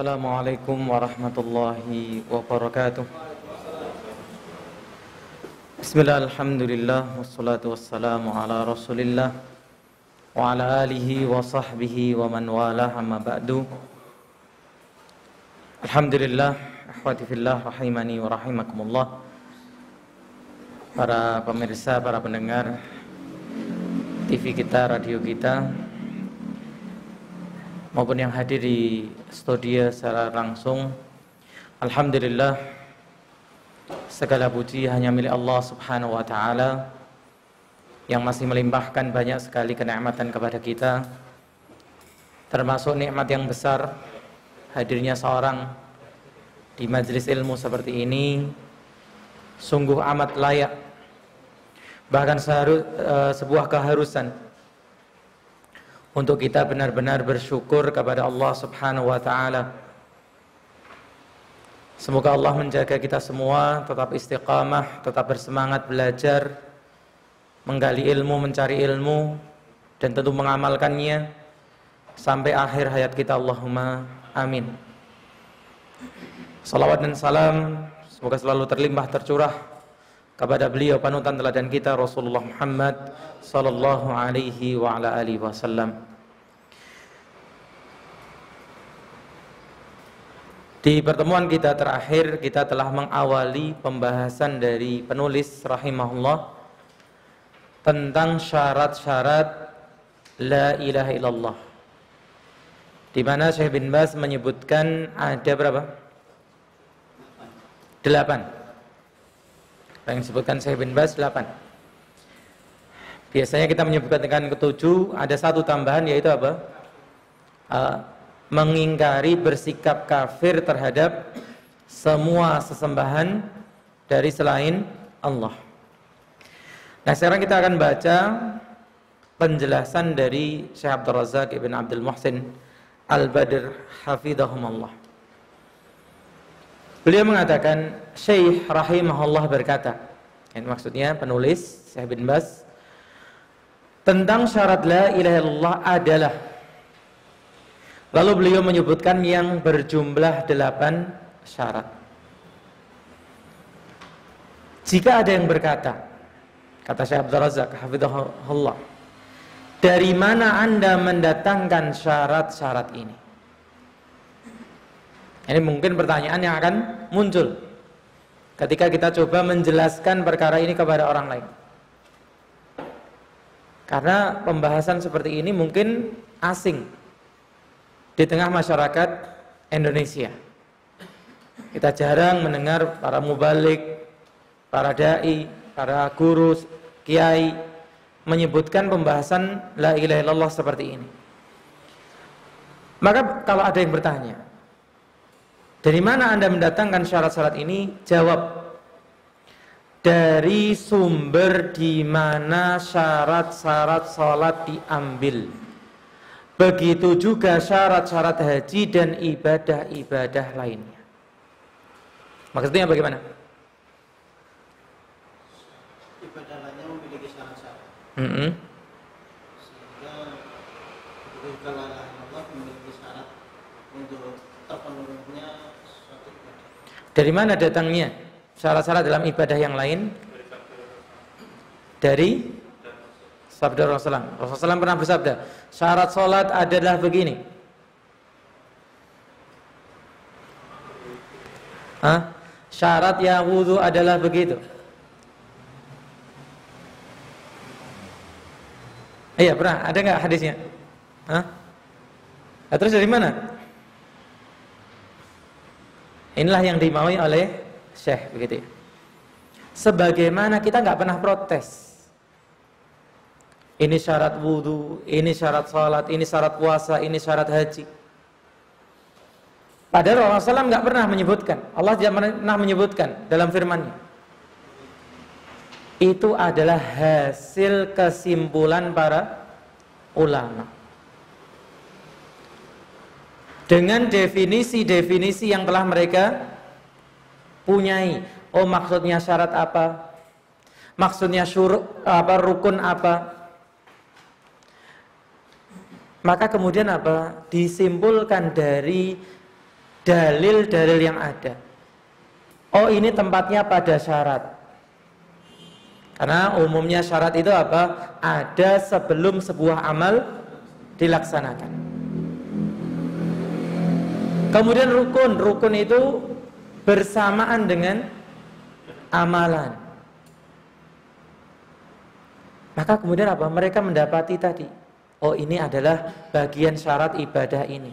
Assalamualaikum warahmatullahi wabarakatuh. Bismillah, alhamdulillah, wassalatu wassalamu ala rasulillah wa ala alihi wa sahbihi wa man wala, amma ba'du. Alhamdulillah, akhwati fillah, rahimani wa rahimakumullah. Para pemirsa, para pendengar TV kita, radio kita, maupun yang hadir di studio secara langsung, alhamdulillah, segala puji hanya milik Allah Subhanahu wa taala yang masih melimpahkan banyak sekali kenikmatan kepada kita, termasuk nikmat yang besar hadirnya seorang di majelis ilmu seperti ini. Sungguh amat layak, bahkan sebuah keharusan untuk kita benar-benar bersyukur kepada Allah Subhanahu wa taala. Semoga Allah menjaga kita semua tetap istiqamah, tetap bersemangat belajar, menggali ilmu, mencari ilmu, dan tentu mengamalkannya sampai akhir hayat kita. Allahumma amin. Salawat dan salam semoga selalu terlimpah tercurah kepada beliau panutan teladan kita, Rasulullah Muhammad sallallahu alaihi wa ala alihi wasallam. Di pertemuan kita terakhir, kita telah mengawali pembahasan dari penulis rahimahullah tentang syarat-syarat la ilaha illallah, di mana Syekh bin Baz menyebutkan ada berapa? 8. Yang disebutkan Syekh bin Baz 8. Biasanya kita menyebutkan dengan ke-7, ada satu tambahan, yaitu apa? Mengingkari, bersikap kafir terhadap semua sesembahan dari selain Allah. Nah, sekarang kita akan baca penjelasan dari Syekh Abdul Razak ibn Abdul Muhsin Al-Badr hafidhahumullah. Beliau mengatakan, Syekh rahimahullah berkata, ini maksudnya penulis Syekh bin Baz, tentang syarat la ilaha illallah adalah, lalu beliau menyebutkan yang berjumlah 8 syarat. Jika ada yang berkata, kata Syekh Abdul Razak hafidhahullah, dari mana Anda mendatangkan syarat-syarat ini? Ini mungkin pertanyaan yang akan muncul ketika kita coba menjelaskan perkara ini kepada orang lain. Karena pembahasan seperti ini mungkin asing di tengah masyarakat Indonesia. Kita jarang mendengar para mubalik, para dai, para guru, kiai menyebutkan pembahasan la ilaha illallah seperti ini. Maka kalau ada yang bertanya, dari mana Anda mendatangkan syarat-syarat ini? Jawab, dari sumber di mana syarat-syarat salat diambil. Begitu juga syarat-syarat haji dan ibadah-ibadah lainnya. Maksudnya bagaimana? Ibadah lainnya memiliki syarat-syarat. Sehingga ketika la ilaha illallah memiliki syarat untuk terpenuhnya suatu ibadah. Dari mana datangnya syarat-syarat dalam ibadah yang lain? Dari sabda Rasulullah. Rasulullah pernah bersabda, syarat salat adalah begini. Syarat ya wudu adalah begitu. Iya, pernah. Ada nggak hadisnya? Terus dari mana? Inilah yang dimaui oleh Syekh, begitu ya. Sebagaimana kita nggak pernah protes. Ini syarat wudu, ini syarat salat, ini syarat puasa, ini syarat haji. Padahal Rasulullah nggak pernah menyebutkan. Allah tidak pernah menyebutkan dalam firman-Nya. Itu adalah hasil kesimpulan para ulama. Dengan definisi-definisi yang telah mereka punyai. Oh, maksudnya syarat apa? Maksudnya rukun apa? Maka kemudian apa? Disimpulkan dari dalil-dalil yang ada. Oh, ini tempatnya pada syarat. Karena umumnya syarat itu apa? Ada sebelum sebuah amal dilaksanakan. Kemudian rukun itu bersamaan dengan amalan. Maka kemudian apa? Mereka mendapati tadi, oh ini adalah bagian syarat ibadah ini.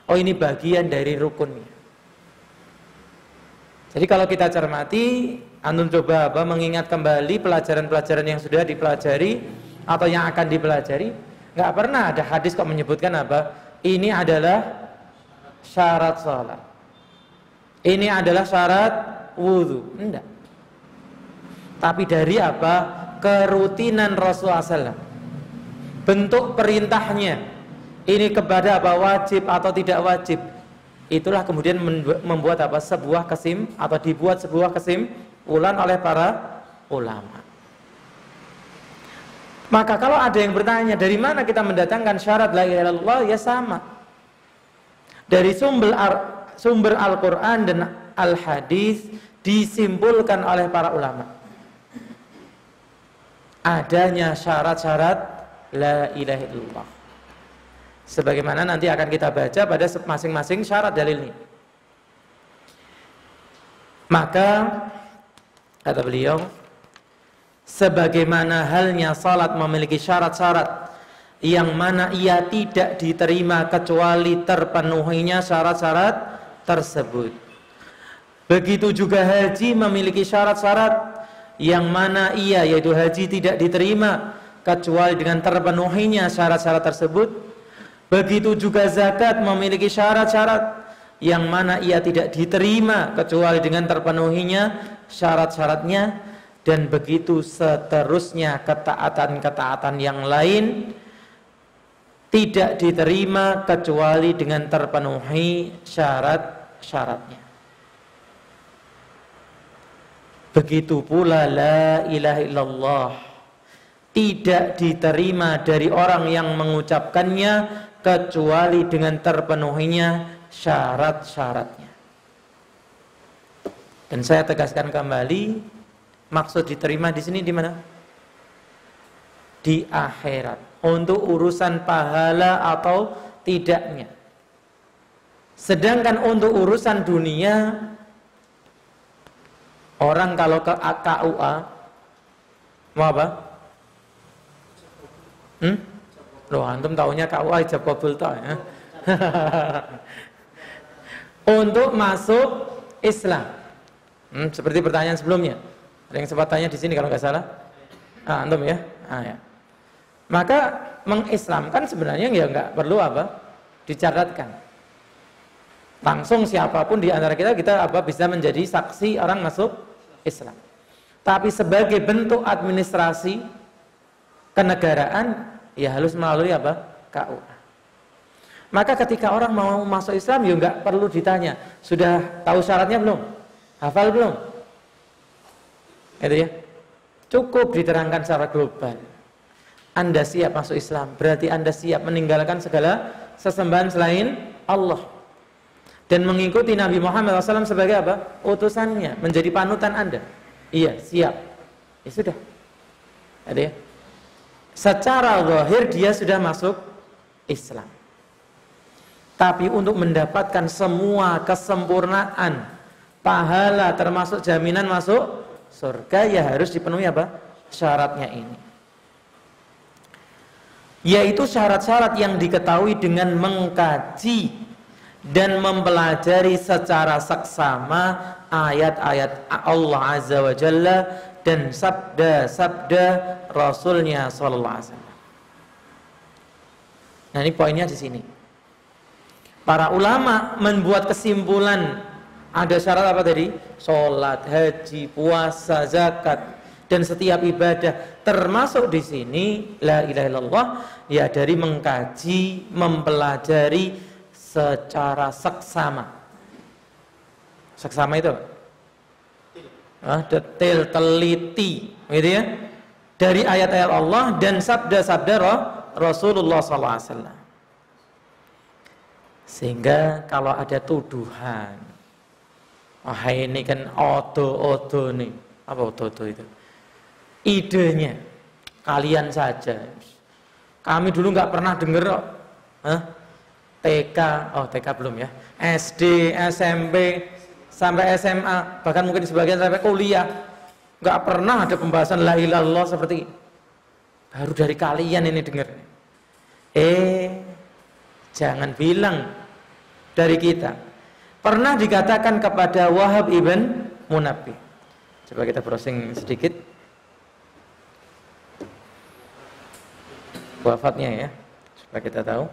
Oh ini bagian dari rukunnya. Jadi kalau kita cermati, antum coba apa? Mengingat kembali pelajaran-pelajaran yang sudah dipelajari atau yang akan dipelajari, nggak pernah ada hadis kok menyebutkan apa? Ini adalah syarat sholat. Ini adalah syarat wudhu. Enggak. Tapi dari apa? Kerutinan Rasulullah SAW, bentuk perintahnya ini kepada apa, wajib atau tidak wajib, itulah kemudian membuat apa, sebuah atau dibuat sebuah kesimpulan oleh para ulama. Maka kalau ada yang bertanya dari mana kita mendatangkan syarat la ilaha illallah, ya sama dari sumber Al-Quran dan Al-Hadis, disimpulkan oleh para ulama adanya syarat-syarat la ilaha illallah. Sebagaimana nanti akan kita baca pada masing-masing syarat dalilnya. Maka kata beliau, sebagaimana halnya salat memiliki syarat-syarat yang mana ia tidak diterima kecuali terpenuhinya syarat-syarat tersebut. Begitu juga haji memiliki syarat-syarat yang mana ia, yaitu haji, tidak diterima kecuali dengan terpenuhinya syarat-syarat tersebut. Begitu juga zakat memiliki syarat-syarat yang mana ia tidak diterima kecuali dengan terpenuhinya syarat-syaratnya. Dan begitu seterusnya ketaatan-ketaatan yang lain tidak diterima kecuali dengan terpenuhi syarat-syaratnya. Begitu pula la ilaha illallah tidak diterima dari orang yang mengucapkannya kecuali dengan terpenuhinya syarat-syaratnya. Dan saya tegaskan kembali, maksud diterima di sini di mana? Di akhirat, untuk urusan pahala atau tidaknya. Sedangkan untuk urusan dunia, orang kalau ke KUA mau apa? Loh, antum taunya KUA ijab qabul toh ya. Untuk masuk Islam. Seperti pertanyaan sebelumnya. Ada yang sempat tanya di sini kalau nggak salah. Antum ya? Ya. Maka mengislamkan sebenarnya ya nggak perlu apa? Dicatatkan. Langsung siapapun di antara kita apa bisa menjadi saksi orang masuk Islam. Tapi sebagai bentuk administrasi kenegaraan, ya harus melalui apa? KUA. Maka ketika orang mau masuk Islam, ya nggak perlu ditanya, sudah tahu syaratnya belum? Hafal belum? Itu ya. Cukup diterangkan secara global. Anda siap masuk Islam, berarti Anda siap meninggalkan segala sesembahan selain Allah. Dan mengikuti Nabi Muhammad SAW sebagai apa? Utusannya, menjadi panutan Anda. Iya, siap. Ya sudah. Ada ya? Secara zahir dia sudah masuk Islam. Tapi untuk mendapatkan semua kesempurnaan, pahala termasuk jaminan masuk surga, ya harus dipenuhi apa? Syaratnya ini. Yaitu syarat-syarat yang diketahui dengan mengkaji dan mempelajari secara seksama ayat-ayat Allah Azza wa Jalla dan sabda-sabda Rasulnya Sallallahu Alaihi Wasallam. Nah, ini poinnya di sini. Para ulama membuat kesimpulan, ada syarat apa tadi? Sholat, haji, puasa, zakat, dan setiap ibadah, termasuk di sini la ilaha illallah, ya dari mengkaji, mempelajari secara seksama. Seksama itu detail, teliti, gitu ya, dari ayat-ayat Allah dan sabda-sabda Rasulullah SAW. Sehingga kalau ada tuduhan, wah ini kan odo-odo nih, apa odo-odo itu? Idenya kalian saja. Kami dulu nggak pernah dengar kok. TK, TK belum ya. SD, SMP, sampai SMA, bahkan mungkin sebagian sampai kuliah, nggak pernah ada pembahasan la ilaha illallah seperti ini. Baru dari kalian ini dengar. Jangan bilang dari kita. Pernah dikatakan kepada Wahab ibn Munabbih. Coba kita browsing sedikit wafatnya ya, supaya kita tahu.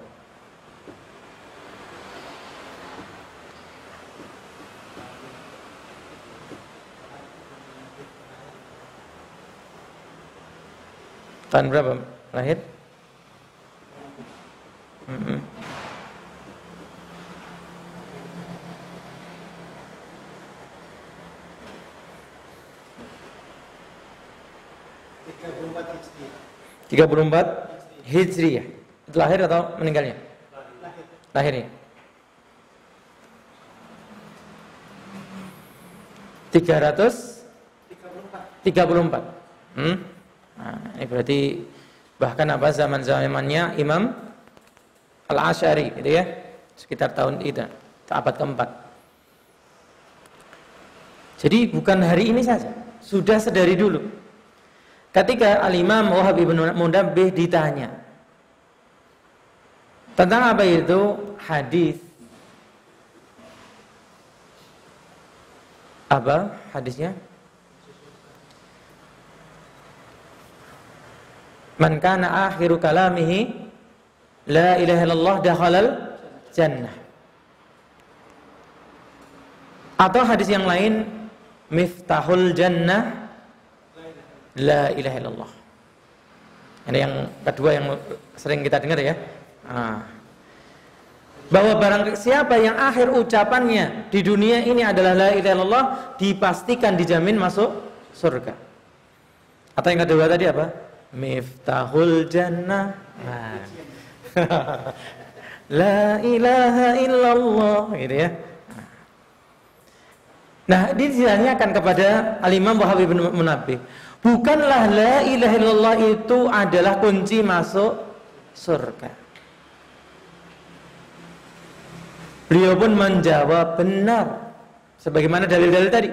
Tahun berapa lahir? Tiga puluh empat Hijriyah. Itu lahir atau meninggalnya? Lahirnya. 334. Nah, ini berarti bahkan apa zaman-zamannya Imam Al-Asy'ari gitu ya. Sekitar tahun itu, abad keempat. Jadi bukan hari ini saja, sudah sedari dulu. Ketika Al-Imam Wahab ibn Munabbih ditanya tentang apa itu hadis, apa hadisnya? Man kana akhiru kalamihi la ilaha illallah dakhalal jannah. Atau hadis yang lain, miftahul jannah la ilaha illallah. Ini yang kedua yang sering kita dengar ya. Bahwa barang siapa yang akhir ucapannya di dunia ini adalah la ilaha illallah, dipastikan dijamin masuk surga. Atau yang kedua tadi apa? Miftahul jannah la ilaha illallah, gitu ya. Nah, ditanyakan kepada Al-Imam Wahab ibn Munabbih, bukanlah la ilaha illallah itu adalah kunci masuk surga. Beliau pun menjawab benar, sebagaimana dalil-dalil tadi.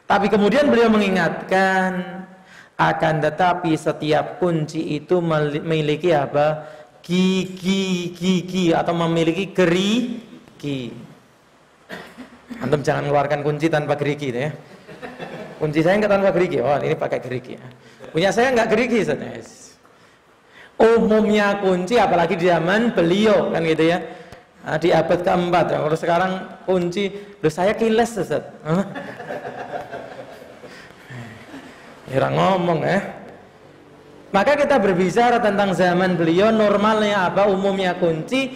Tapi kemudian beliau mengingatkan, akan tetapi setiap kunci itu memiliki apa? Gigi atau memiliki gerigi. Antum jangan mengeluarkan kunci tanpa gerigi ya. Kunci saya nggak tanpa gerigi. Oh, ini pakai gerigi. Punya saya nggak gerigi, Ustaz. Umumnya kunci, apalagi di zaman beliau kan gitu ya. Di abad keempat. Kalau sekarang kunci, saya kiles, Ustaz. Ya ngomong ya. Maka kita berbicara tentang zaman beliau, normalnya apa? Umumnya kunci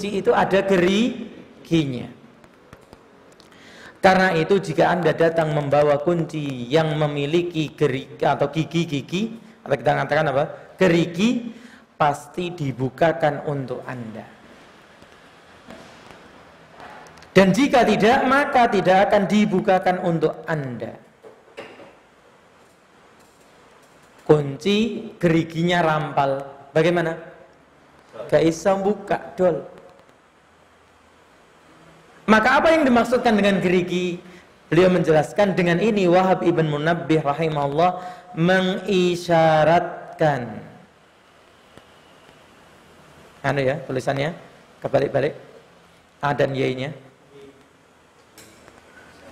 itu ada geriginya. Karena itu jika Anda datang membawa kunci yang memiliki gerigi atau gigi atau kita katakan apa? Gerigi, pasti dibukakan untuk Anda. Dan jika tidak, maka tidak akan dibukakan untuk Anda. Kunci geriginya rampal. Bagaimana? Gak bisa buka, dol. Maka apa yang dimaksudkan dengan gerigi? Beliau menjelaskan dengan ini, Wahab ibn Munabbih rahimahullah mengisyaratkan. Anu ya, tulisannya kebalik-balik. A dan Y-nya.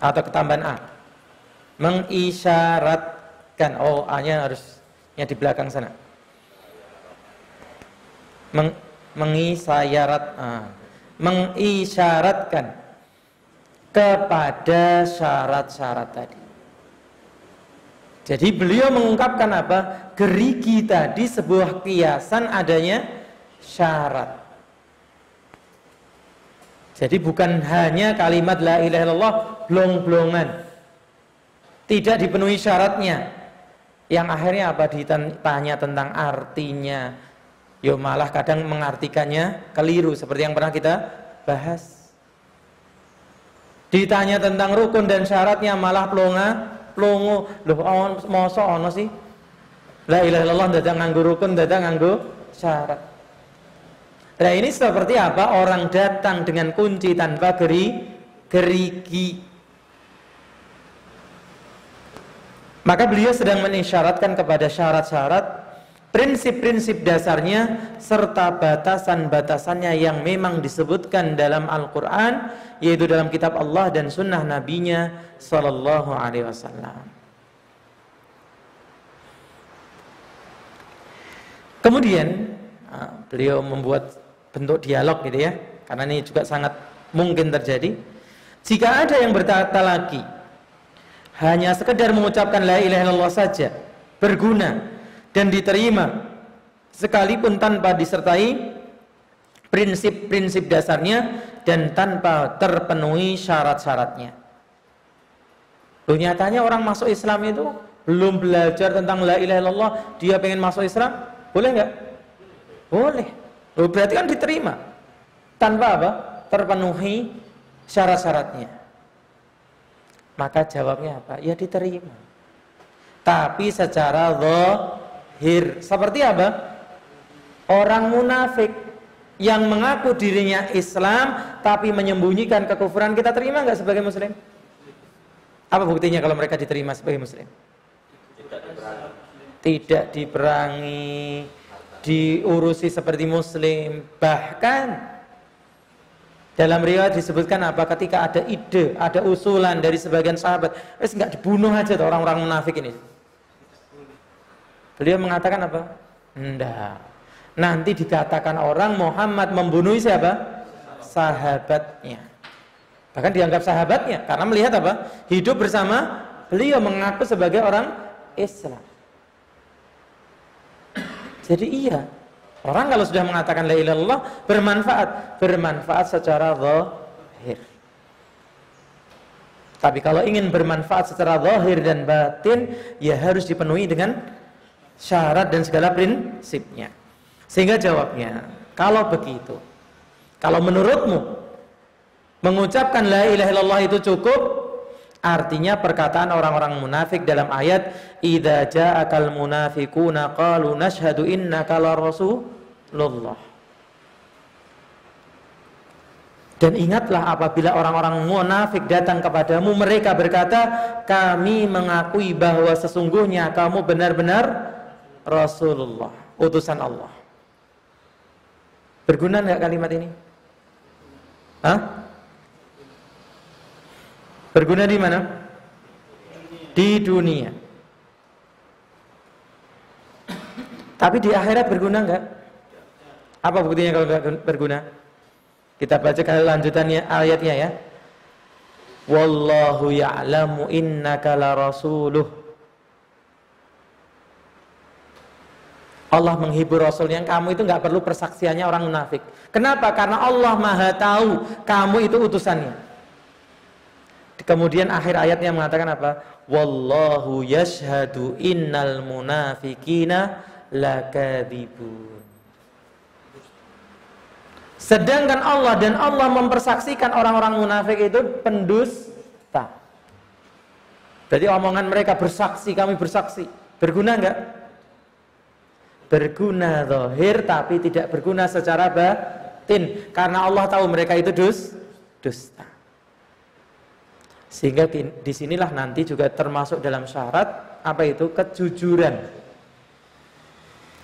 Atau ketambahan A. Mengisyaratkan. Oh, A-nya harusnya di belakang sana. Mengisyaratkan kepada syarat-syarat tadi. Jadi beliau mengungkapkan apa? Gerigi tadi sebuah kiasan adanya syarat. Jadi bukan hanya kalimat la ilaha illallah blong-blongan, tidak dipenuhi syaratnya, yang akhirnya apa? Ditanya tentang artinya, yo malah kadang mengartikannya keliru, seperti yang pernah kita bahas. Ditanya tentang rukun dan syaratnya malah plongo. Loh, mosok ono sih? La ilaha illallah dadak nganggo rukun, dadak nganggo syarat. Nah, ini seperti apa? Orang datang dengan kunci tanpa gerigi. Maka beliau sedang mengisyaratkan kepada syarat-syarat, prinsip-prinsip dasarnya, serta batasan-batasannya yang memang disebutkan dalam Al-Quran, yaitu dalam kitab Allah dan sunnah Nabi-Nya Sallallahu Alaihi Wasallam. Kemudian beliau membuat bentuk dialog gitu ya, karena ini juga sangat mungkin terjadi. Jika ada yang berkata lagi, hanya sekedar mengucapkan la ilaha illallah saja berguna dan diterima sekalipun tanpa disertai prinsip-prinsip dasarnya dan tanpa terpenuhi syarat-syaratnya. Loh, nyatanya orang masuk Islam itu belum belajar tentang la ilaha illallah, dia pengen masuk Islam, boleh nggak? Boleh. Loh, berarti kan diterima tanpa apa? Terpenuhi syarat-syaratnya. Maka jawabnya apa? Ya diterima. Tapi secara zahir. Seperti apa? Orang munafik yang mengaku dirinya Islam tapi menyembunyikan kekufuran, kita terima nggak sebagai muslim? Apa buktinya kalau mereka diterima sebagai muslim? Tidak diperangi, diurusi seperti muslim. Bahkan dalam riwayat disebutkan apa? Ketika ada ide, ada usulan dari sebagian sahabat, nggak dibunuh aja tuh orang-orang munafik ini. Beliau mengatakan apa? Enggak. Nanti dikatakan orang Muhammad membunuh siapa? Sahabatnya. Bahkan dianggap sahabatnya karena melihat apa? Hidup bersama beliau, mengaku sebagai orang Islam. Jadi iya, orang kalau sudah mengatakan la ilaha illallah bermanfaat secara zahir. Tapi kalau ingin bermanfaat secara zahir dan batin, ya harus dipenuhi dengan syarat dan segala prinsipnya. Sehingga jawabnya, kalau begitu, kalau menurutmu mengucapkan la ilaha illallah itu cukup, artinya perkataan orang-orang munafik dalam ayat idza ja'akal munafiquna qalu nashhadu innaka la rasulullah. Dan ingatlah apabila orang-orang munafik datang kepadamu, mereka berkata, kami mengakui bahwa sesungguhnya kamu benar-benar Rasulullah, utusan Allah. Berguna enggak kalimat ini? Hah? Berguna di mana? Di dunia. Tapi di akhirat berguna enggak? Apa buktinya kalau enggak berguna? Kita baca kali lanjutannya ayatnya ya. Wallahu ya'lamu innaka la rasuluh. Allah menghibur Rasul yang kamu itu enggak perlu persaksiannya orang munafik. Kenapa? Karena Allah Maha tahu kamu itu utusannya. Kemudian akhir ayatnya mengatakan apa? Wallahu yashhadu innal munafiqina lakadzibun. Sedangkan Allah dan Allah mempersaksikan orang-orang munafik itu pendusta. Jadi omongan mereka bersaksi, kami bersaksi. Berguna enggak? Berguna zahir tapi tidak berguna secara batin. Karena Allah tahu mereka itu dusta. Sehingga disinilah nanti juga termasuk dalam syarat apa itu? Kejujuran.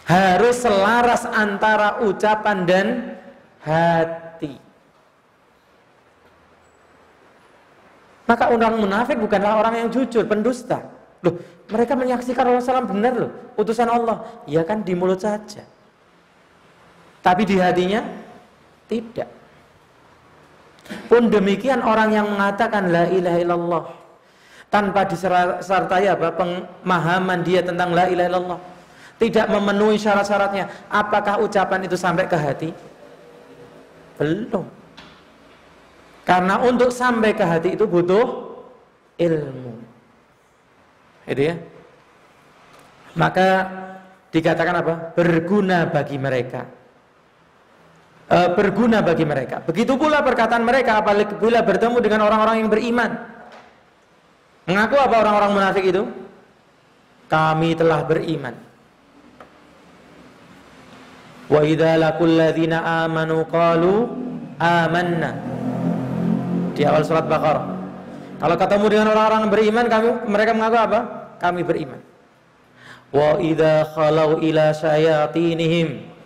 Harus selaras antara ucapan dan hati. Maka orang munafik bukanlah orang yang jujur, pendusta. Loh, mereka menyaksikan Rasulullah SAW benar loh, utusan Allah. Ya kan di mulut saja. Tapi di hatinya tidak. Pun demikian orang yang mengatakan la ilaha illallah tanpa disertai apa? Pemahaman dia tentang la ilaha illallah, tidak memenuhi syarat-syaratnya, apakah ucapan itu sampai ke hati? Belum. Karena untuk sampai ke hati itu butuh ilmu. Itu ya. Maka dikatakan apa? Berguna bagi mereka. berguna bagi mereka. Begitu pula perkataan mereka apabila bertemu dengan orang-orang yang beriman. Mengaku apa orang-orang munafik itu? Kami telah beriman. Wa idza laqul ladzina amanu qalu amanna. Di awal surat Baqarah. Kalau ketemu dengan orang-orang yang beriman, mereka mengaku apa? Kami beriman. Wa idza khalau ila syayatinihim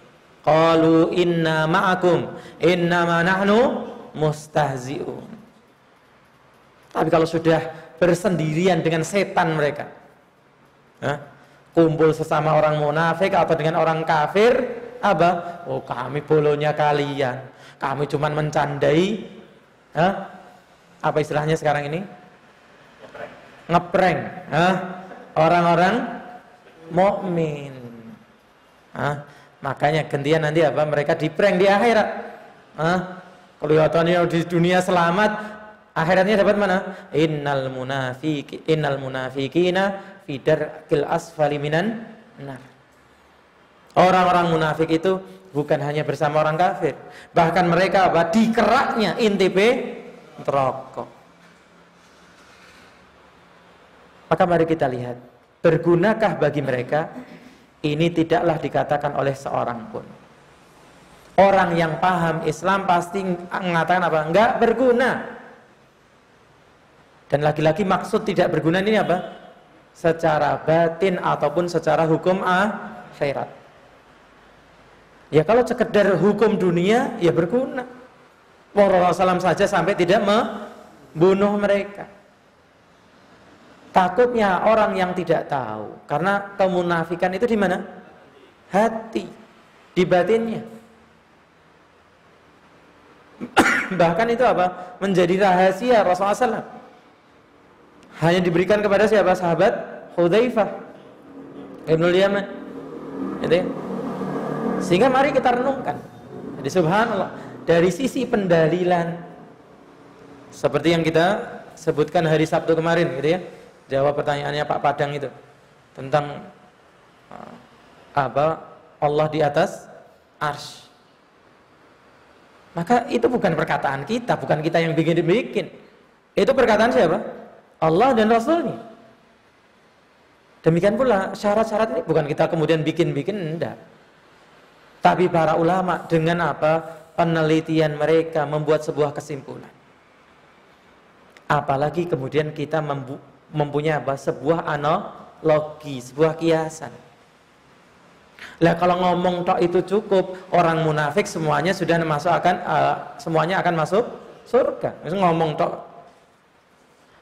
qalu inna ma'akum innama nahnu mustahzi'un. Tapi kalau sudah bersendirian dengan setan mereka, kumpul sesama orang munafik atau dengan orang kafir, apa? Oh, kami bolonya kalian, kami cuman mencandai, apa istilahnya sekarang ini? Ngeprank, orang-orang mukmin. Makanya gantian nanti apa? Mereka diprank di akhirat. Kelihatannya di dunia selamat, akhiratnya dapat mana? Innal munafiqina fi darkil asfali minan nar. Orang-orang munafik itu bukan hanya bersama orang kafir, bahkan mereka apa? Di keraknya intip neraka. Maka mari kita lihat, bergunakah bagi mereka? Ini tidaklah dikatakan oleh seorang pun. Orang yang paham Islam pasti mengatakan apa? Enggak berguna. Dan lagi-lagi maksud tidak berguna ini apa? Secara batin ataupun secara hukum akhirat. Ya kalau sekedar hukum dunia ya berguna. Rasulullah SAW saja sampai tidak membunuh mereka. Takutnya orang yang tidak tahu, karena kemunafikan itu di mana? Hati, di batinnya. Bahkan itu apa? Menjadi rahasia Rasulullah SAW. Hanya diberikan kepada siapa? Sahabat Hudzaifah Ibnul Yaman. Gitu ya? Sehingga mari kita renungkan. Jadi subhanallah, dari sisi pendalilan seperti yang kita sebutkan hari Sabtu kemarin, gitu ya. Jawab pertanyaannya Pak Padang itu tentang apa? Allah di atas arsy. Maka itu bukan perkataan kita, bukan kita yang bikin. Itu perkataan siapa? Allah dan Rasulnya. Demikian pula syarat-syarat ini bukan kita kemudian bikin-bikin, enggak. Tapi para ulama dengan apa? Penelitian mereka membuat sebuah kesimpulan. Apalagi kemudian kita mempunyai apa? Sebuah analogi, sebuah kiasan. Lah kalau ngomong tok itu cukup, orang munafik semuanya sudah semuanya akan masuk surga. Maksudnya ngomong tok.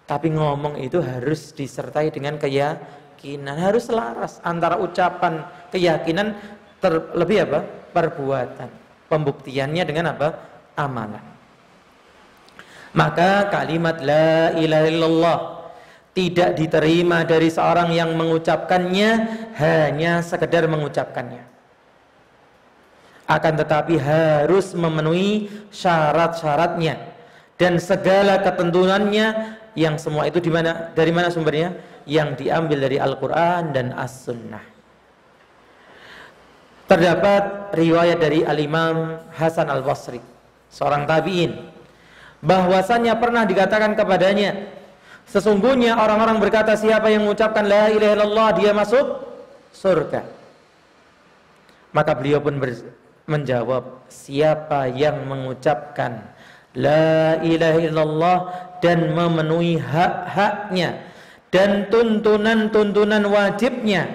Tapi ngomong itu harus disertai dengan keyakinan, harus selaras antara ucapan keyakinan terlebih apa? Perbuatan. Pembuktiannya dengan apa? Amalan. Maka kalimat la ilaha illallah tidak diterima dari seorang yang mengucapkannya hanya sekedar mengucapkannya. Akan tetapi harus memenuhi syarat-syaratnya dan segala ketentuannya, yang semua itu di mana? Dari mana sumbernya? Yang diambil dari Al-Qur'an dan As-Sunnah. Terdapat riwayat dari Al-Imam Hasan Al-Basri, seorang tabi'in, bahwasannya pernah dikatakan kepadanya, sesungguhnya orang-orang berkata, siapa yang mengucapkan la ilaha illallah dia masuk surga. Maka beliau pun menjawab, siapa yang mengucapkan la ilaha illallah dan memenuhi hak-haknya dan tuntunan-tuntunan wajibnya,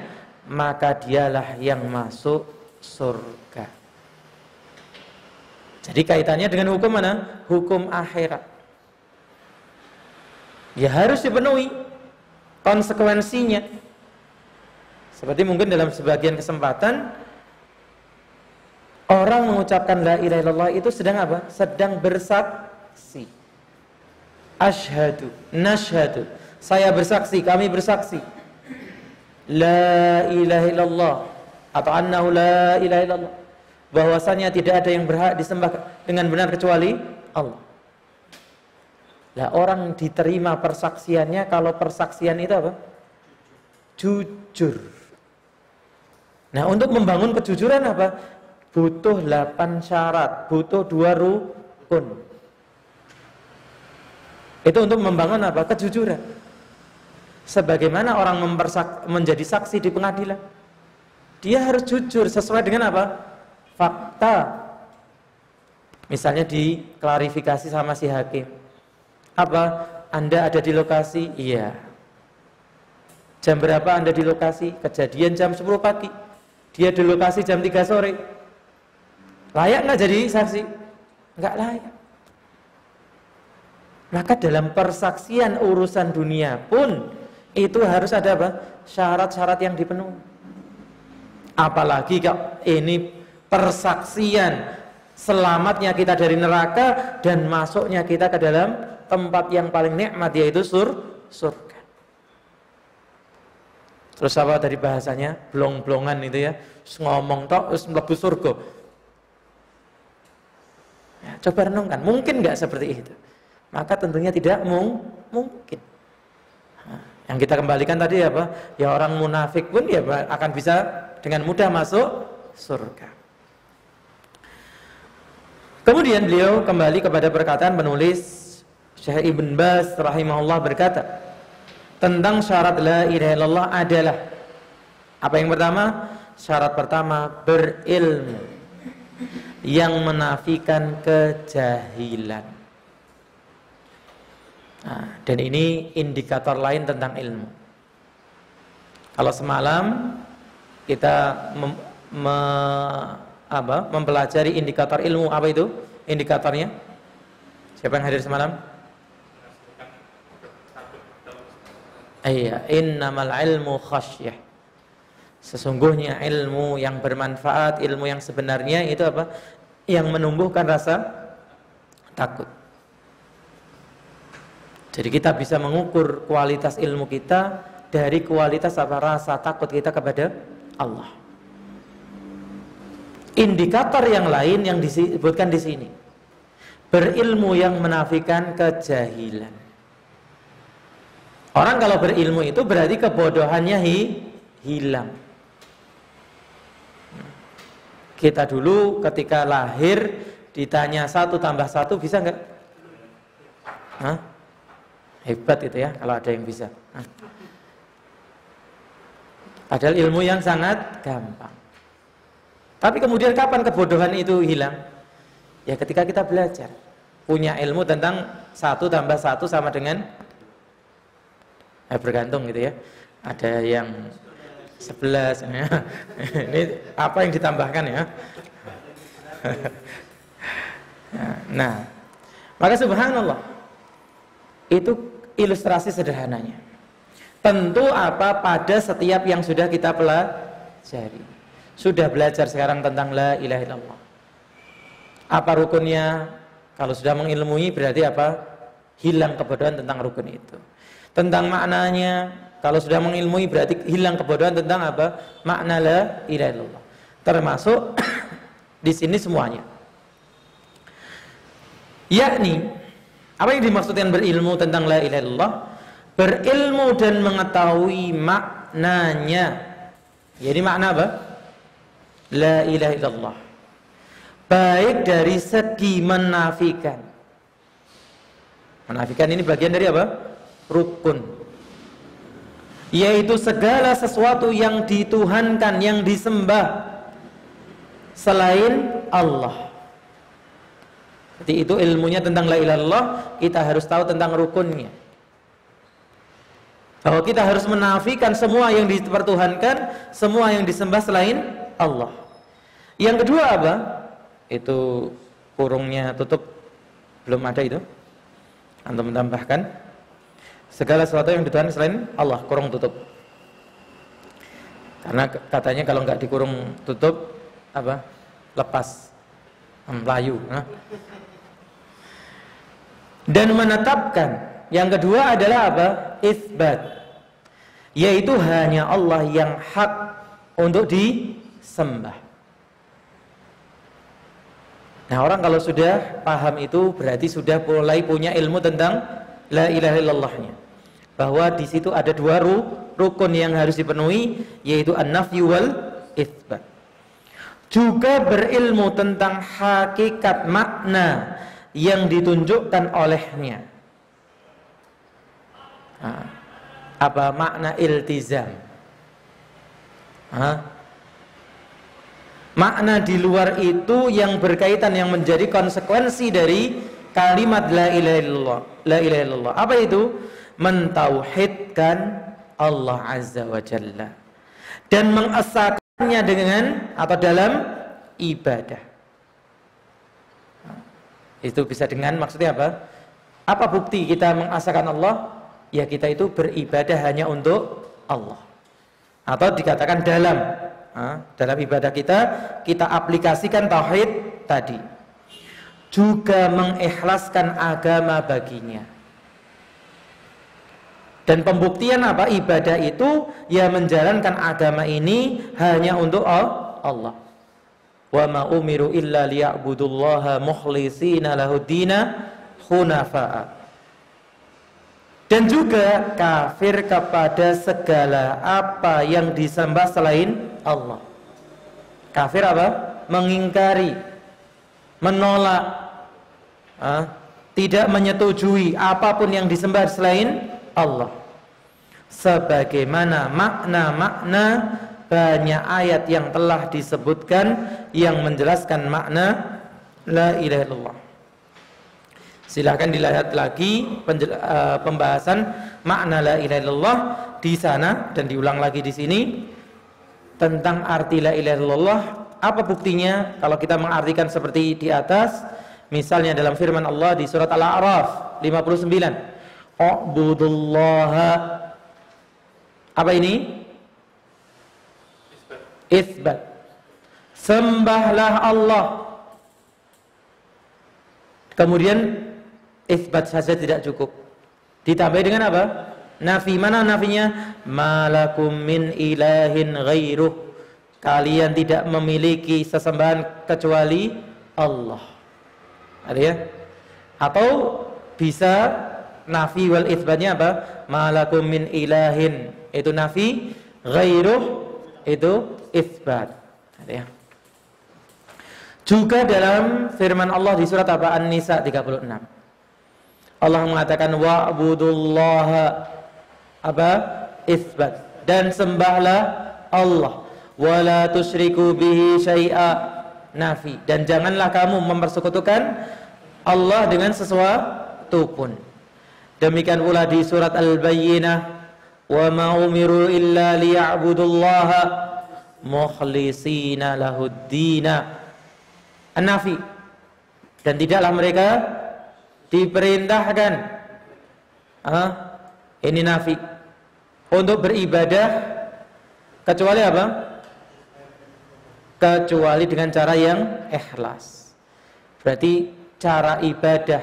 maka dialah yang masuk surga. Jadi kaitannya dengan hukum mana? Hukum akhirat. Ya harus dipenuhi konsekuensinya. Seperti mungkin dalam sebagian kesempatan orang mengucapkan la ilaha illallah itu sedang apa? Sedang bersaksi. Asyhadu, nasyhadu. Saya bersaksi, kami bersaksi. La ilaha illallah atau annahu la ilaha illallah. Bahwasanya tidak ada yang berhak disembah dengan benar kecuali Allah. Lah orang diterima persaksiannya kalau persaksian itu apa? Jujur. Nah, untuk membangun kejujuran apa? butuh 8 syarat, butuh 2 rukun. Itu untuk membangun apa? Kejujuran. Sebagaimana orang menjadi saksi di pengadilan, dia harus jujur sesuai dengan apa? Fakta. Misalnya diklarifikasi sama si hakim. Apa? Anda ada di lokasi? Iya. Jam berapa Anda di lokasi? Kejadian jam 10 pagi. Dia di lokasi jam 3 sore. Layak nggak jadi saksi? Nggak layak. Maka dalam persaksian urusan dunia pun itu harus ada apa? Syarat-syarat yang dipenuhi. Apalagi kalau ini persaksian selamatnya kita dari neraka dan masuknya kita ke dalam tempat yang paling nikmat, yaitu surga. Terus apa tadi bahasanya? Blong-blongan itu ya, ngomong tok terus mlebu surga. Ya, coba renungkan, mungkin nggak seperti itu? Maka tentunya tidak mungkin. Nah, yang kita kembalikan tadi apa? Ya orang munafik pun ya akan bisa dengan mudah masuk surga. Kemudian beliau kembali kepada perkataan penulis Syekh Ibn Baz rahimahullah berkata tentang syarat la ilaha illallah adalah apa yang pertama? Syarat pertama berilmu yang menafikan kejahilan. Nah, dan ini indikator lain tentang ilmu. Kalau semalam kita mempelajari indikator ilmu, apa itu indikatornya? Siapa yang hadir semalam? Iya, innamal ilmu khasyah. Sesungguhnya ilmu yang bermanfaat, ilmu yang sebenarnya itu apa? Yang menumbuhkan rasa takut. Jadi kita bisa mengukur kualitas ilmu kita dari kualitas apa? Rasa takut kita kepada Allah. Indikator yang lain yang disebutkan di sini, berilmu yang menafikan kejahilan. Orang kalau berilmu itu berarti kebodohannya hilang. Kita dulu ketika lahir ditanya 1 tambah 1 bisa nggak? Hah? Hebat itu ya kalau ada yang bisa. Padahal ilmu yang sangat gampang. Tapi kemudian kapan kebodohan itu hilang? Ya ketika kita belajar, punya ilmu tentang 1 tambah 1 sama dengan bergantung gitu ya. Ada yang 11 ya. Ini apa yang ditambahkan ya? Nah, maka subhanallah, itu ilustrasi sederhananya. Tentu apa pada setiap yang sudah kita pelajari. Sudah belajar sekarang tentang la ilaha illallah. Apa rukunnya? Kalau sudah mengilmui berarti apa? Hilang kebodohan tentang rukun itu. Tentang maknanya, kalau sudah mengilmui berarti hilang kebodohan tentang apa? Makna la ilaha illallah. Termasuk di sini semuanya. Yakni apa yang dimaksudkan berilmu tentang la ilaha illallah? Berilmu dan mengetahui maknanya. Jadi makna apa? La ilaha illallah. Baik dari segi menafikan. Menafikan ini bagian dari apa? Rukun. Yaitu segala sesuatu yang dituhankan, yang disembah selain Allah. Jadi itu ilmunya tentang la ilaha illallah, kita harus tahu tentang rukunnya. Bahwa kita harus menafikan semua yang dipertuhankan, semua yang disembah selain Allah. Yang kedua apa? Itu kurungnya tutup, belum ada itu. Antum tambahkan segala sesuatu yang dituhankan selain Allah, kurung tutup. Karena katanya kalau nggak dikurung tutup apa? Lepas, melayu. Dan menetapkan. Yang kedua adalah apa? Itsbat. Yaitu hanya Allah yang hak untuk disembah. Nah, orang kalau sudah paham itu berarti sudah mulai punya ilmu tentang la ilaha illallahnya. Bahwa di situ ada 2 rukun yang harus dipenuhi, yaitu an-nafyu wal itsbat. juga berilmu tentang hakikat makna yang ditunjukkan olehnya. Apa makna iltizam? Makna di luar itu yang berkaitan, yang menjadi konsekuensi dari kalimat la ilaha illallah. La ilaha illallah. Apa itu? Mentauhidkan Allah Azza wa Jalla dan mengesahkannya dengan atau dalam ibadah. Itu bisa dengan, maksudnya apa? Apa bukti kita mengesahkan Allah? Ya kita itu beribadah hanya untuk Allah. Atau dikatakan dalam ibadah kita aplikasikan tauhid tadi. Juga mengikhlaskan agama baginya. Dan pembuktian apa? Ibadah itu ya menjalankan agama ini hanya untuk Allah. Wa ma umiru illa liya'budullaha mukhlishina lahuddina hunafa'a. Dan juga kafir kepada segala apa yang disembah selain Allah. Kafir apa? Mengingkari, menolak, tidak menyetujui apapun yang disembah selain Allah. Sebagaimana makna-makna banyak ayat yang telah disebutkan yang menjelaskan makna la ilaha illallah. Silahkan dilihat lagi pembahasan makna la ilaha illallah di sana dan diulang lagi di sini tentang arti la ilaha illallah. Apa buktinya kalau kita mengartikan seperti di atas? Misalnya dalam firman Allah di surat Al-A'raf 59. U'budullaha. Apa ini? Isbat. Sembahlah Allah. Kemudian isbat saja tidak cukup. Ditambah dengan apa? Nafi. Mana nafinya? Malakum min ilahin ghairuh. Kalian tidak memiliki sesembahan kecuali Allah. Ada ya? Atau bisa nafi wal isbatnya apa? Malakum min ilahin. Itu nafi, ghairuh itu isbat. Ada ya? Juga dalam firman Allah di surat apa? An-Nisa 36. Allah mengatakan wa'budullaha apa? Isbat. Dan sembahlah Allah. Wala tusyriku bihi syai'a. Nafi. Dan janganlah kamu mempersekutukan Allah dengan sesuatu pun. Demikian pula di surat Al-Bayyinah. Wa ma umiru illa liya'budullaha mukhlisina lahuddina. An-Nafi. Dan tidaklah mereka diperintahkan ini nafi untuk beribadah kecuali apa? Kecuali dengan cara yang ikhlas. Berarti cara ibadah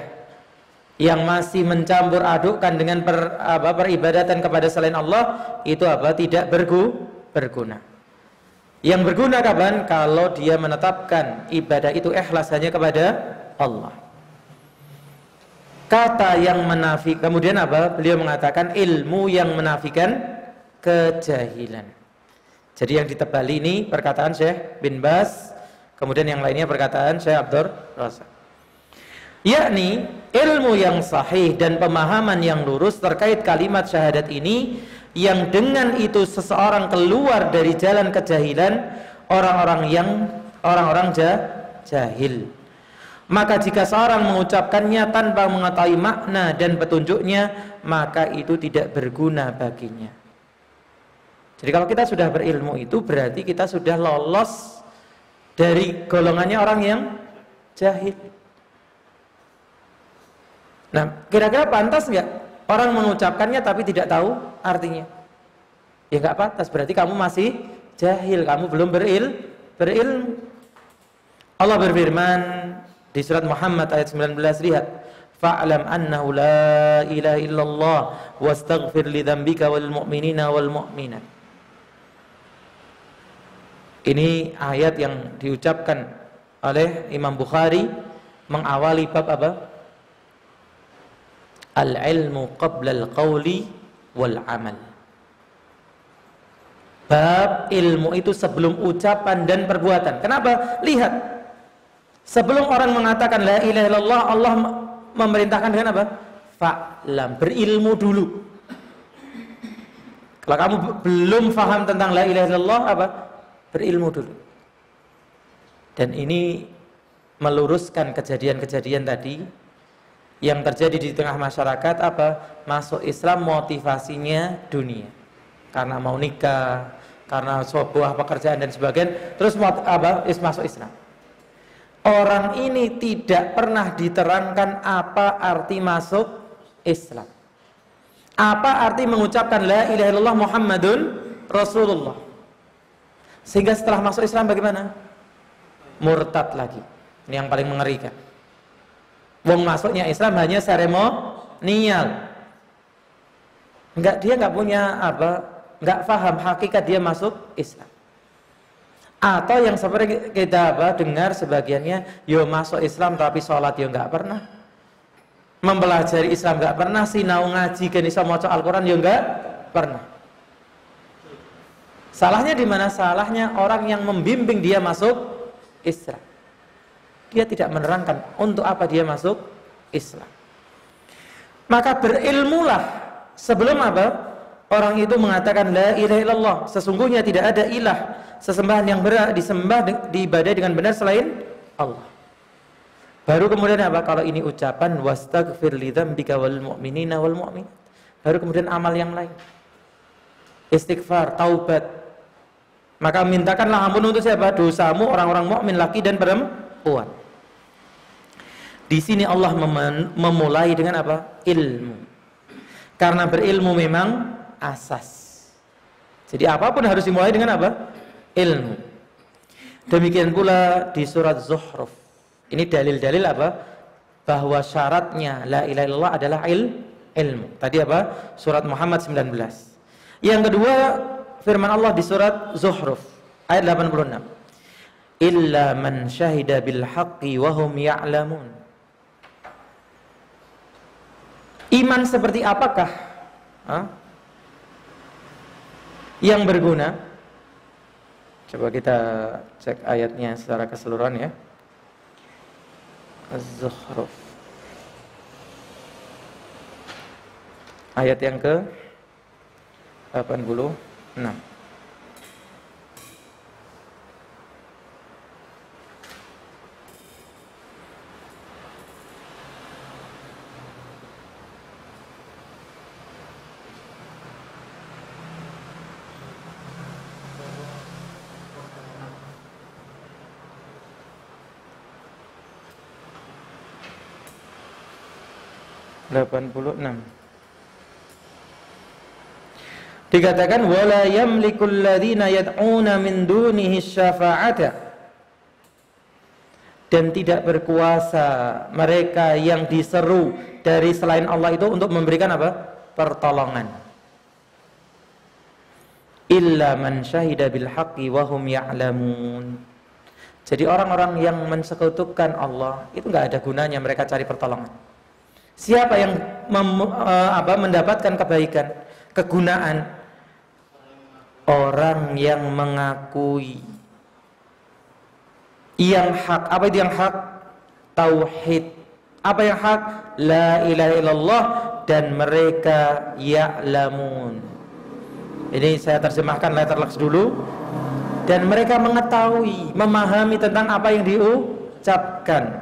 yang masih mencampur adukkan dengan peribadatan kepada selain Allah itu apa? Tidak berguna. Yang berguna kapan? Kalau dia menetapkan ibadah itu ikhlas hanya kepada Allah. Kata yang menafikan, kemudian apa? Beliau mengatakan ilmu yang menafikan kejahilan. Jadi yang ditebali ini perkataan Syekh bin Baz, kemudian yang lainnya perkataan Syekh Abdur Razak. Yakni ilmu yang sahih dan pemahaman yang lurus terkait kalimat syahadat ini, yang dengan itu seseorang keluar dari jalan kejahilan orang-orang jahil. Maka jika seorang mengucapkannya tanpa mengetahui makna dan petunjuknya, maka itu tidak berguna baginya. Jadi kalau kita sudah berilmu itu berarti kita sudah lolos dari golongannya orang yang jahil. Nah, kira-kira pantas nggak orang mengucapkannya tapi tidak tahu artinya? Ya nggak pantas, berarti kamu masih jahil, kamu belum berilmu. Allah berfirman di surat Muhammad ayat 19, lihat, fa'lam annahu la ilaha illallah wastaghfir li dzambika wal mu'minina wal mu'minat. Ini ayat yang diucapkan oleh Imam Bukhari mengawali bab apa? Al-ilmu qabla al-qawli wal amal. Bab ilmu itu sebelum ucapan dan perbuatan. Kenapa? Lihat, sebelum orang mengatakan la ilaha illallah, Allah memerintahkan dengan apa? Fa'lam, berilmu dulu. Kalau kamu belum faham tentang la ilaha illallah, apa? Berilmu dulu. Dan ini meluruskan kejadian-kejadian tadi yang terjadi di tengah masyarakat, apa? Masuk Islam motivasinya dunia, karena mau nikah, karena sebuah pekerjaan dan sebagainya, terus masuk Islam. Orang ini tidak pernah diterangkan apa arti masuk Islam, apa arti mengucapkan la ilaha illallah Muhammadun Rasulullah. Sehingga setelah masuk Islam bagaimana? Murtad lagi. Ini yang paling mengerikan. Wong masuknya Islam hanya seremonial. Dia nggak punya nggak paham hakikat dia masuk Islam. Atau yang seperti kita dengar sebagiannya, yo masuk Islam tapi sholat yo nggak pernah, mempelajari Islam nggak pernah, sinau ngaji kan iso maca Al-Quran yo nggak pernah. Salahnya di mana? Salahnya orang yang membimbing dia masuk Islam. Dia tidak menerangkan untuk apa dia masuk Islam. Maka berilmulah sebelum orang itu mengatakan la ilaha illallah, sesungguhnya tidak ada ilah sesembahan yang berhak disembah diibadahi dengan benar selain Allah. Baru kemudian kalau ini ucapan wastaghfir lidzambika wal mu'minina wal mu'minat. Baru kemudian amal yang lain. Istighfar, taubat. Maka mintakanlah ampun untuk siapa? Dosamu orang-orang mukmin laki dan perempuan. Di sini Allah memulai dengan ilmu. Karena berilmu memang asas. Jadi apapun harus dimulai dengan ilmu. Demikian pula di surat Zuhruf. Ini dalil-dalil bahwa syaratnya la ilaha illallah adalah ilmu. Tadi Surat Muhammad 19. Yang kedua, firman Allah di surat Zuhruf ayat 86. Illa man syahida bil haqqi wa hum ya'lamun. Iman seperti apakah yang berguna? Coba kita cek ayatnya secara keseluruhan ya. Az-Zukhruf ayat yang ke 86. Dikatakan wala yamlikul ladzina yad'una min dunihi syafa'ata, dan tidak berkuasa mereka yang diseru dari selain Allah itu untuk memberikan pertolongan. Illa man syahida bil haqqi wa hum ya'lamun. Jadi orang-orang yang mensekutukan Allah itu enggak ada gunanya mereka cari pertolongan. Siapa yang mendapatkan kebaikan, kegunaan? Orang yang mengakui yang hak. Apa itu yang hak? Tauhid. Apa yang hak? La ilaha illallah, dan mereka ya'lamun. Ini saya terjemahkan letterlux dulu. Dan mereka mengetahui, memahami tentang apa yang diucapkan.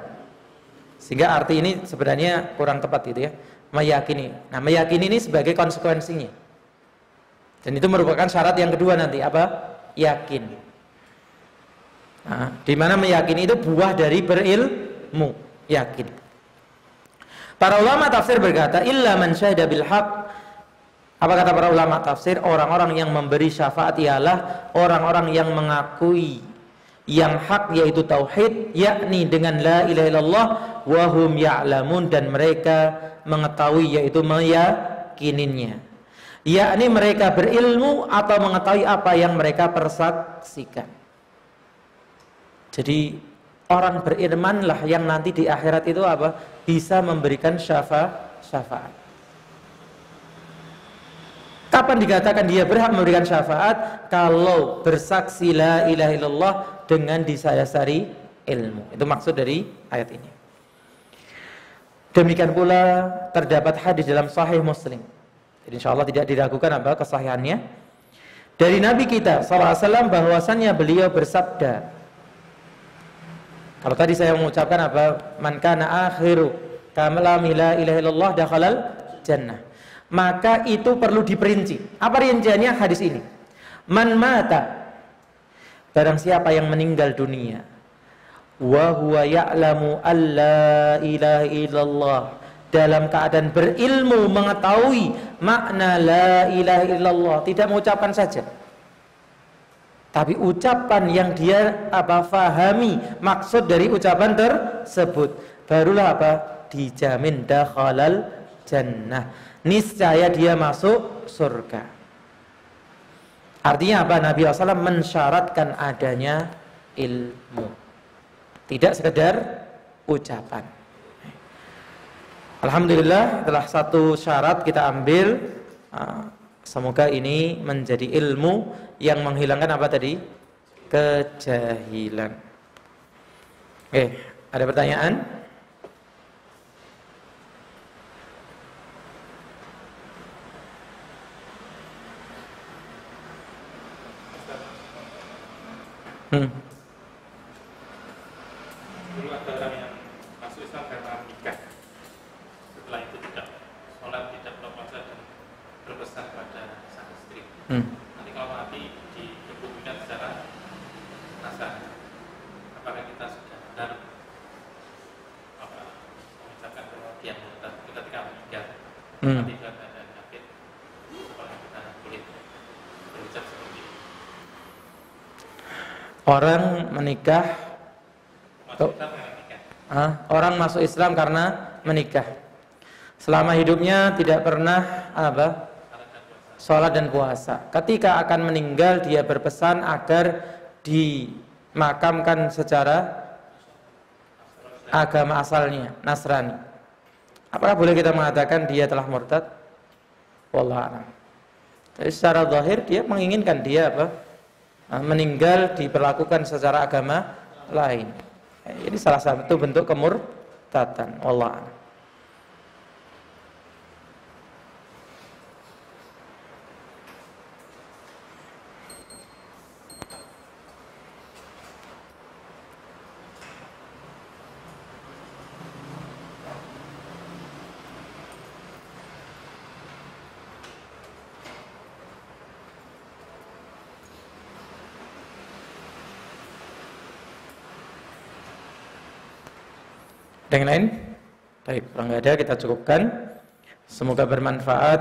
Sehingga arti ini sebenarnya kurang tepat gitu ya. Meyakini. Nah, meyakini ini sebagai konsekuensinya. Dan itu merupakan syarat yang kedua nanti yakin. Nah, di mana meyakini itu buah dari berilmu, yakin. Para ulama tafsir berkata, illa man syahida bil haq. Apa kata para ulama tafsir? Orang-orang yang memberi syafaat ialah orang-orang yang mengakui yang hak, yaitu tauhid, yakni dengan la ilaha illallah, wa hum ya'lamun, dan mereka mengetahui, yaitu meyakininya. Yakni mereka berilmu atau mengetahui apa yang mereka persaksikan. Jadi orang berimanlah yang nanti di akhirat itu bisa memberikan syafaat. Kapan dikatakan dia berhak memberikan syafaat? Kalau bersaksi la ilaha illallah dengan disasari ilmu. Itu maksud dari ayat ini. Demikian pula terdapat hadis dalam Sahih Muslim. Jadi insyaallah tidak diragukan apa kesahihannya. Dari Nabi kita SAW bahwasannya beliau bersabda. Kalau tadi saya mengucapkan apa? Man kana akhiru kalami la ilaha illallah dakhalal jannah. Maka itu perlu diperinci. Apa rinciannya hadis ini? Man mata, barang siapa yang meninggal dunia, wa huwa ya'lamu alla ilaha illallah, dalam keadaan berilmu mengetahui makna la ilaha illallah, tidak mengucapkan saja, tapi ucapan yang dia fahami maksud dari ucapan tersebut, barulah dijamin dakhalal jannah, niscaya dia masuk surga. Artinya Nabi SAW mensyaratkan adanya ilmu, tidak sekedar ucapan. Alhamdulillah, telah satu syarat kita ambil. Semoga ini menjadi ilmu yang menghilangkan kejahilan. Oke, ada pertanyaan? Dulu ada orang yang masuk Islam karena nikah. Setelah itu tidak sholat, tidak berpuasa dan berpesan pada sang istri. Nanti kalau mati dikebumikan secara nasab, apakah kita sudah benar mengucapkan bahwa dia murtad ketika meninggal? Nanti juga ada sakit, apakah kita boleh berucap seperti itu? Orang menikah, orang masuk Islam karena menikah. Selama hidupnya tidak pernah sholat dan puasa. Ketika akan meninggal, dia berpesan agar dimakamkan secara agama asalnya, Nasrani. Apakah boleh kita mengatakan dia telah murtad? Wallahu a'lam. Jadi secara zahir dia menginginkan dia meninggal diperlakukan secara agama lain. Ini salah satu bentuk kemurtadan. Wallahu a'lam. Ada yang lain? Baik, kalau nggak ada kita cukupkan. Semoga bermanfaat.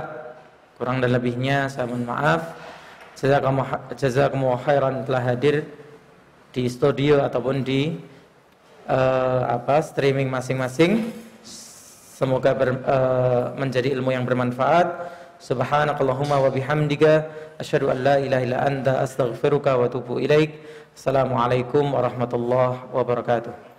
Kurang dan lebihnya saya mohon maaf. Jazakumullah khairan telah hadir di studio ataupun di streaming masing-masing. Semoga menjadi ilmu yang bermanfaat. Subhanakallahumma wa bihamdika asyhadu an la ilaha illa anta astaghfiruka wa atubu ilaik. Assalamualaikum warahmatullahi wabarakatuh.